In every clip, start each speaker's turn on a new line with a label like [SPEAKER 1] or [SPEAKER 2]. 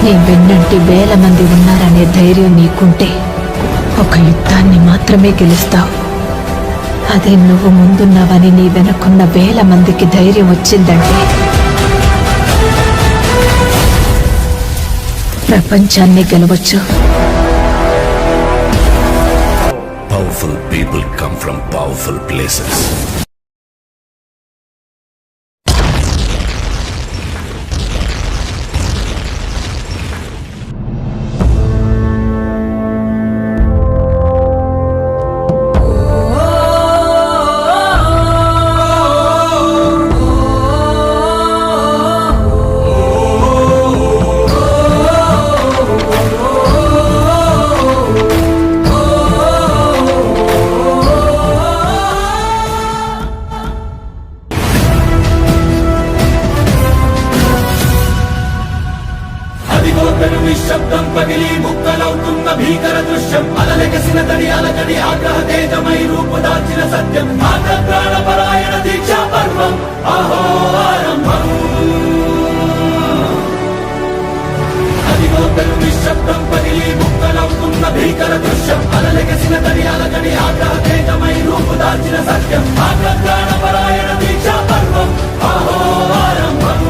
[SPEAKER 1] నీ వెన్నంటి వేల మంది ఉన్నారనే ధైర్యం నీకుంటే ఒక యుద్ధాన్ని మాత్రమే గెలుస్తావు. అదే నువ్వు ముందున్నావని నీ వెనకున్న వేల మందికి ధైర్యం వచ్చిందంటే ప్రపంచాన్ని గెలవచ్చు.
[SPEAKER 2] Powerful people come from powerful places.
[SPEAKER 3] నిశ్శబ్దం పగిలి ముక్కలవుతున్న భీకర దృశ్యం అలలెగసిన తడి అలకడి ఆగ్రహ తేజమై రూపుదాల్చిన సత్యం ప్రాణపరాయణ దీక్షా పర్వం అహో ఆరంభం. అదిగోతలు నిశ్శబ్దం పగిలి ముక్కలవుతున్న భీకర దృశ్యం అలలెగసిన తడి అలకడి ఆగ్రహ తేజమై రూపుదాల్చిన సత్యం ప్రాణపరాయణ దీక్షా పర్వం అహో ఆరంభం.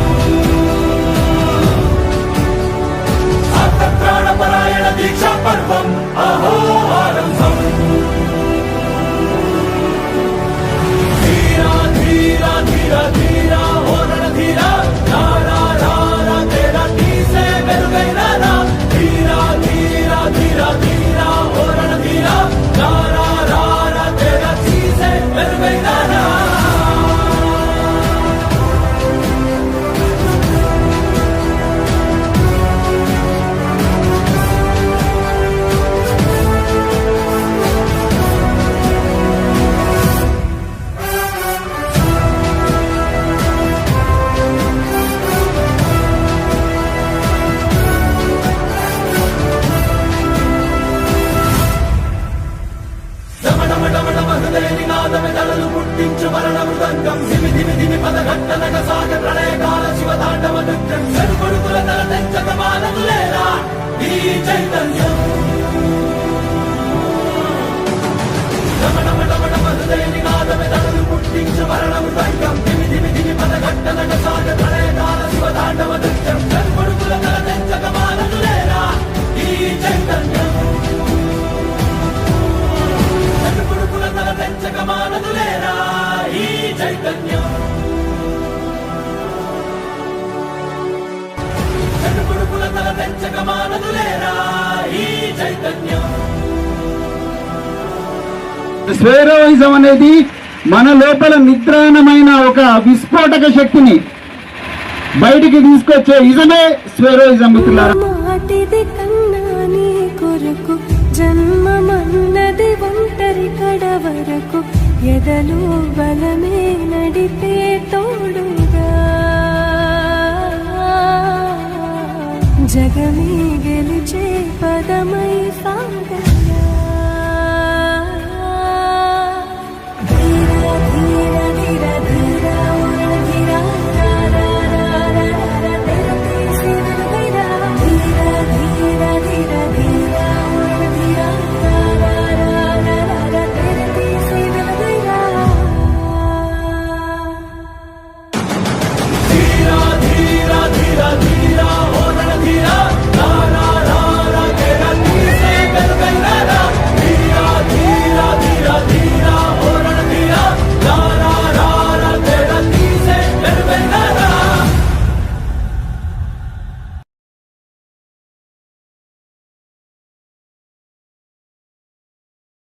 [SPEAKER 3] ప్రాణపరాయణ దీక్షా పర్వం అహో ఆరంభం. ధీరా ధీరా ధీరా ధీరా ఓరణ ధీరా రారా రారా తేరా తీసే మెరుగైనా ధీరా ధీరా ధీరా ధీరా ఓరణ ధీరా రారా రారా తేరా తీసే మెరుగైనా నినాదమెదలు పుట్టించు మరణ మృదంగం ధిమి ధిమి ధిమి పదఘట్టనగ సాగ ప్రళయకాల శివతాండవ నృత్యం చెరుకొడుకుల తల తెంచక మానదులేరా ఈ చైతన్యం. రమణమటమట మహృదయ నినాదమెదలు పుట్టించు మరణ మృదంగం ధిమి ధిమి ధిమి పదఘట్టనగ సాగ ప్రళయకాల శివతాండవ నృత్యం చెరుకొడుకుల తల తెంచక మానదులేరా ఈ చైతన్యం. పెంచకమానదులేరా ఈ చైతన్యం. చెడుపుడుకుల తల పెంచకమానదులేరా ఈ చైతన్యం.
[SPEAKER 4] స్వేరోయిజం అనేది మన లోపల నిద్రాణమైన ఒక విస్ఫోటక శక్తిని బయటికి తీసుకొచ్చే ఇజమే స్వేరోయిజం. మిత్రులారా,
[SPEAKER 5] జన్మమన్నది ఒంటరి కడ వరకు ఎదలు బలమే నడిపే తోడుగా జగమే గెలిచే పదమై సాగగా